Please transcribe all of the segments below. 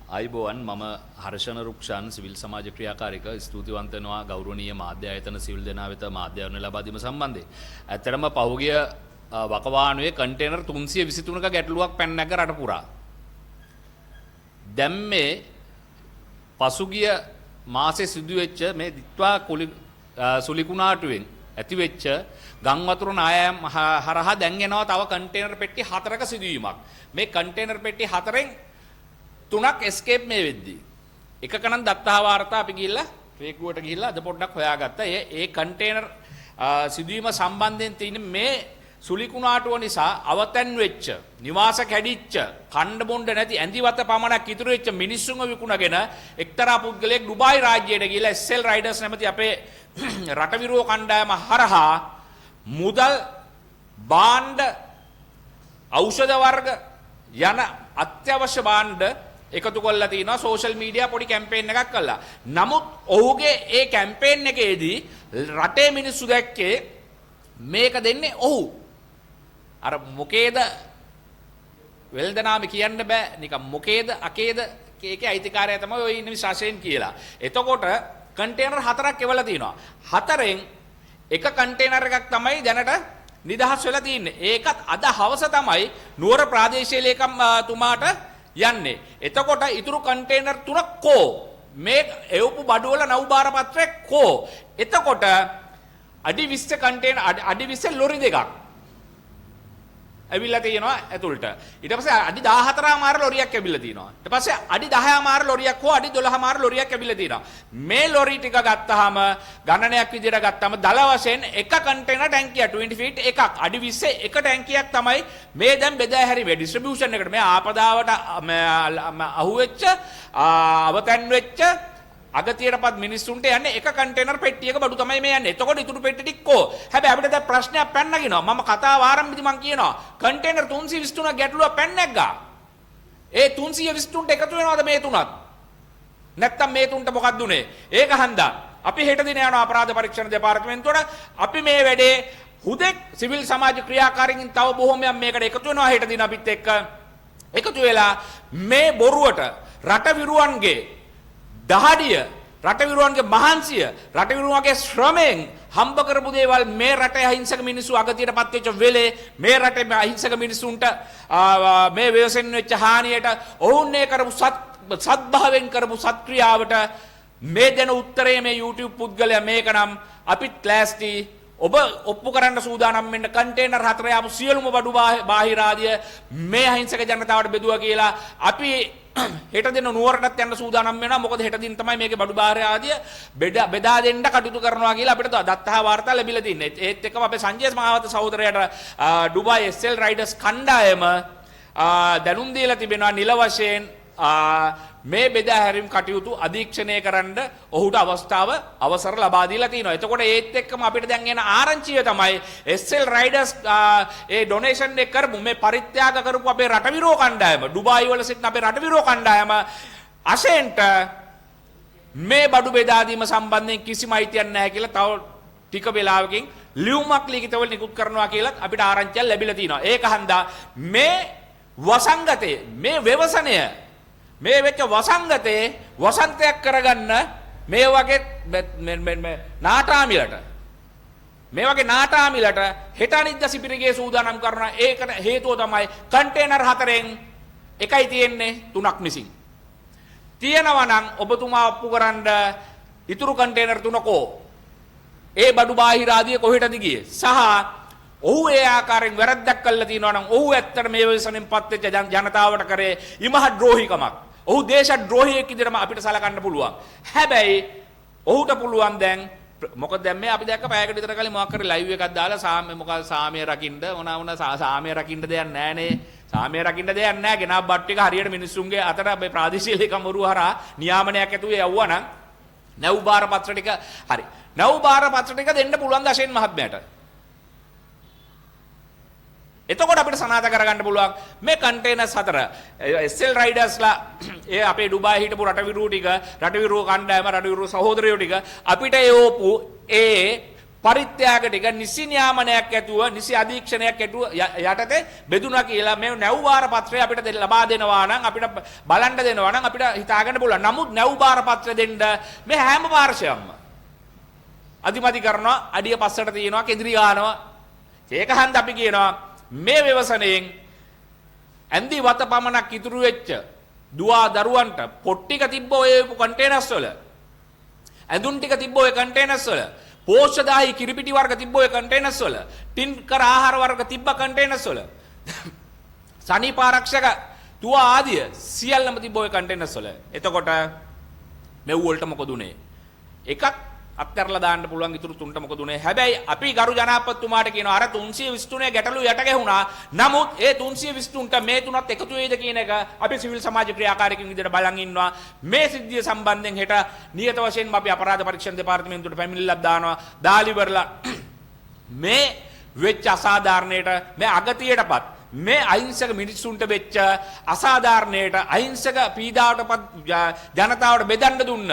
අයිබෝවන් මම හර්ෂණ රුක්ෂාන් සිවිල් සමාජ ක්‍රියාකාරික ස්තුතිවන්ත වෙනවා ගෞරවනීය මාධ්‍ය ආයතන සිවිල් දෙනා වෙත මාධ්‍යවරණ ලබා දීම සම්බන්ධයෙන්. ඇත්තටම පහුගිය වකවානුවේ කන්ටේනර් 323ක ගැටලුවක් පැන නැග රට පුරා. දැන් මේ පසුගිය මාසේ සිදුවෙච්ච මේ දිත්වා සුලිකුණාටුවෙන් ඇතිවෙච්ච ගම් වතුර නායම් හරහා දැන් එනවා තව කන්ටේනර් පෙට්ටි 4ක සිදුවීමක්. මේ කන්ටේනර් පෙට්ටි 4න් 3ක් escape මේ වෙද්දී එකක නම් දත්තා වාර්තා අපි ගිහිල්ලා රේකුවට ගිහිල්ලා අද පොඩ්ඩක් හොයාගත්තා. ඒ කන්ටේනර් සිදුවීම සම්බන්ධයෙන් තියෙන මේ සුලිකුණාටුව නිසා අවතැන් වෙච්ච නිවාස කැඩිච්ච කණ්ඩ බොණ්ඩ නැති ඇඳිවත පමණක් ඉතුරු වෙච්ච මිනිස්සුන්ව විකුණගෙන එක්තරා පුද්ගලයෙක් ඩුබායි රාජ්‍යයට ගිහිල්ලා SL රයිඩර්ස් නැමැති අපේ රට විරෝධ කණ්ඩායම හරහා මුදල් භාණ්ඩ ඖෂධ වර්ග යන අත්‍යවශ්‍ය භාණ්ඩ එකතු කරලා තිනවා සෝෂල් මීඩියා පොඩි කැම්පේන් එකක් කළා. නමුත් ඔහුගේ ඒ කැම්පේන් එකේදී රටේ මිනිස්සු දැක්කේ මේක දෙන්නේ ඔහු. අර මොකේද වෙල්දනාමි කියන්න බෑ නිකන් මොකේද අකේද කේකේ අයිතිකාරය තමයි ඔය ඉන්න විශේෂයෙන් කියලා. එතකොට කන්ටේනර් 4ක් එවලා තිනවා. 4න් එක කන්ටේනර් එකක් තමයි දැනට නිදහස් වෙලා තින්නේ. ඒකත් අද හවස තමයි නුවර ප්‍රාදේශීය ලේකම් තුමාට යන්නේ. එතකොට ඊතුරු කන්ටේනර් 3ක් කෝ මේ එවපු බඩුවල නෞබාර පත්‍රයක් කෝ. එතකොට අඩි 20 කන්ටේනර් අඩි 20 ලොරි දෙකක් ඇවිල්ලා තියෙනවා ඇතුළට. ඊට පස්සේ අඩි 14 මාර ලොරියක් ඇවිල්ලා තියෙනවා. ඊට පස්සේ අඩි 10 මාර ලොරියක් හෝ අඩි 12 මාර ලොරියක් ඇවිල්ලා තියෙනවා. මේ ලොරි ටික ගත්තාම ගණනයක් විදිහට ගත්තාම දල වශයෙන් එක කන්ටේනර් ටැංකිය 20 ෆීට් එකක් අඩි 20 එක ටැංකියක් තමයි මේ දැන් බෙදා හැරීමේ ඩිස්ට්‍රිබියුෂන් එකට මේ ආපදාවට අහුවෙච්ච අවතැන් වෙච්ච අගතියටපත් මිනිස්සුන්ට යන්නේ එක කන්ටේනර් පෙට්ටියක බඩු තමයි මේ යන්නේ. එතකොට ඉතුරු පෙට්ටි ටික කො. හැබැයි අපිට දැන් ප්‍රශ්නයක් පැන්නගෙනවා. මම කතාව ආරම්භෙදි මම කියනවා කන්ටේනර් 323ක් ගැටලුවක් පැන්නග්ගා. ඒ 323ට එකතු වෙනවද මේ තුනත්? නැත්තම් මේ තුනට මොකක්ද උනේ? ඒක හන්දා. අපි හෙට දින යනවා අපරාධ පරීක්ෂණ දෙපාර්තමේන්තුවට. අපි මේ වැඩේ හුදෙක් සිවිල් සමාජ ක්‍රියාකාරීන් තව බොහොමයක් මේකට එකතු වෙනවා හෙට දින අපිත් එක්ක. එකතු වෙලා මේ බොරුවට රටවිරුවන්ගේ දහඩිය රටවිරුවන්ගේ මහන්සිය රටවිරුවන්ගේ ශ්‍රමයෙන් හම්බ කරපු දේවල් මේ රටේ අහිංසක මිනිස්සු අගතියටපත් වෙච්ච වෙලේ මේ රටේ අහිංසක මිනිස්සුන්ට මේ ව්‍යවසෙන් වෙච්ච හානියට ඔවුන්නේ කරපු සත්භාවයෙන් කරපු සත්ක්‍රියාවට මේ දෙන උත්තරේ මේ YouTube පුද්ගලයා මේක නම් අපිත් ලෑස්ති ඔබ ඔප්පු කරන්න සූදානම් වෙන්න කන්ටේනර් 4 යාපු සියලුම බඩු බාහිර ආදිය මේ අහිංසක ජනතාවට බෙදුවා කියලා අපි හෙට දින නුවරටත් යන්න සූදානම් වෙනවා. මොකද හෙට දින තමයි මේකේ බඩු බාහිර ආදිය බෙදා දෙන්න කටයුතු කරනවා කියලා අපිට දත්තා වාර්තා ලැබිලා තින්නේ. ඒත් එක්කම අපේ සංජය මහවත සහෝදරයාට ඩුබායි SL රයිඩර්ස් කණ්ඩායම දැනුම් දීලා තිබෙනවා නිල වශයෙන් මේ බෙදා හැරීම් කටයුතු අධීක්ෂණය කරන්න ඔහුට අවසර ලබා දීලා තිනවා. එතකොට ඒත් එක්කම අපිට දැන් එන ආරංචිය තමයි SL රයිඩර්ස් ඒ ඩොනේෂන් එක කරමු මේ පරිත්‍යාග කරපු අපේ රටවිරෝ කණ්ඩායම ඩුබායි වල සිටින අපේ රටවිරෝ කණ්ඩායම අශෙන්ට මේ බඩු බෙදා දීම සම්බන්ධයෙන් කිසිම අයිතියක් නැහැ කියලා තව ටික වෙලාවකින් ලියුමක් ලිඛිතව නිකුත් කරනවා කියලා අපිට ආරංචියක් ලැබිලා තිනවා. ඒක හන්දා මේ වසංගතේ මේ ව්‍යවසනය මේ වෙච්ච වසංගතේ වසන්තයක් කරගන්න මේ වගේ නාටාමිලට මේ වගේ නාටාමිලට හෙට අනිද්දා සිපිරිගේ සූදානම් කරන ඒකට හේතුව තමයි කන්ටේනර් 4න් එකයි තියෙන්නේ 3ක් මිසින්. තියෙනවා නම් ඔබතුමා ඔප්පු කරන්න ඉතුරු කන්ටේනර් 3කෝ ඒ බඩු බාහිර ආදිය කොහෙටද ගියේ සහ ඔහු ඒ ආකාරයෙන් වැරද්දක් කළා තියෙනවා නම් ඔහු ඇත්තට මේ වසනෙන් පත් වෙච්ච ජනතාවට කරේ ඉමහත් ද්‍රෝහිකමක්. ඔහු දේශ ද්‍රෝහියෙක් විදිහටම අපිට සලකන්න පුළුවන්. හැබැයි ඔහුට පුළුවන් දැන් මොකද දැන් මේ අපි දැක්ක පැයකට විතර කලින් මොකක් කරේ ලයිව් එකක් දාලා සාමය රකින්න මොන සාමය රකින්න දෙයක් නැහනේ. සාමය රකින්න දෙයක් නැහැ. ගෙනා බට් එක හරියට මිනිස්සුන්ගේ අතර මේ ප්‍රාදේශීය ලේකම්වරු හරහා නියාමනයක් ඇතුවේ යවුවා නම් නැව් බාර පත්‍ර ටික හරි. නැව් බාර පත්‍ර ටික දෙන්න පුළුවන් දශෙන් මහත්මයාට. එතකොට අපිට සනාථ කරගන්න පුළුවන් මේ කන්ටේනර්ස් 4 SL රයිඩර්ස්ලා ඒ අපේ ඩුබායි හිටපු රටවිරු ටික රටවිරු කණ්ඩායම රටවිරු සහෝදරයෝ ටික අපිට යෝපු ඒ පරිත්‍යාග ටික නිසි නියාමනයක් ඇතුව නිසි අධීක්ෂණයක් ඇතුව යටතේ බෙදුණා කියලා මේ නැව්වාර පත්‍රය අපිට ලබා දෙනවා නම් අපිට බලන්න දෙනවා නම් අපිට හිතාගන්න පුළුවන්. නමුත් නැව්වාර පත්‍රය දෙන්න මේ හැම පාර්ශවයක්ම අධිමති කරනවා, අඩිය පස්සට තියනවා, කෙඳිරි ගන්නවා. ඒක හන්ද අපි කියනවා මේ ව්‍යවසනයෙන් ඇන්දි වත පමණක් ඉතුරු වෙච්ච දුවා දරුවන්ට පොට්ටික තිබ්බ ඔය කන්ටේනර්ස් වල ඇඳුම් ටික තිබ්බ ඔය කන්ටේනර්ස් වල පෝෂ්‍යදායී කිරිපිටි වර්ග තිබ්බ ඔය කන්ටේනර්ස් වල ටින් කර ආහාර වර්ග තිබ්බ කන්ටේනර්ස් වල සනීප ආරක්ෂක තුවා ආදිය සියල්ලම තිබ්බ ඔය කන්ටේනර්ස් වල. එතකොට මෙව් වලට මොකද උනේ? එකක් අත්හැරලා දාන්න පුළුවන් ඉතුරු තුනට මොකද උනේ? හැබැයි අපි ගරු ජනාධිපතිතුමාට කියනවා අර 323 ගැටලු යට ගැහුණා. නමුත් ඒ 323ට මේ තුනත් එකතු වෙයිද කියන එක අපි සිවිල් සමාජ ක්‍රියාකාරකයන් විදිහට බලන් ඉන්නවා. මේ සිද්ධිය සම්බන්ධයෙන් හෙට නියත වශයෙන්ම අපි අපරාධ පරීක්ෂණ දෙපාර්තමේන්තුවට පැමිණිල්ලක් දානවා. දාලිවරලා මේ වෙච්ච අසාධාරණයට මේ අගතියටපත් මේ අහිංසක මිනිස්සුන්ට වෙච්ච අසාධාරණයට අහිංසක පීඩාවටපත් ජනතාවට බෙදන්න දුන්න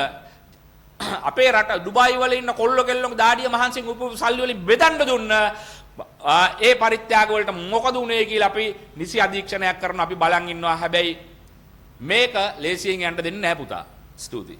අපේ රට දුබායි වල ඉන්න කොල්ලෝ කෙල්ලෝ දාඩිය මහන්සියෙන් උපු සල්ලි වලින් බෙදන්න දුන්න ඒ පරිත්‍යාග වලට මොකද උනේ කියලා අපි නිසි අධීක්ෂණයක් කරන අපි බලන් ඉන්නවා. හැබැයි මේක ලේසියෙන් යන්න දෙන්නේ නැහැ පුතා. ස්තුතියි.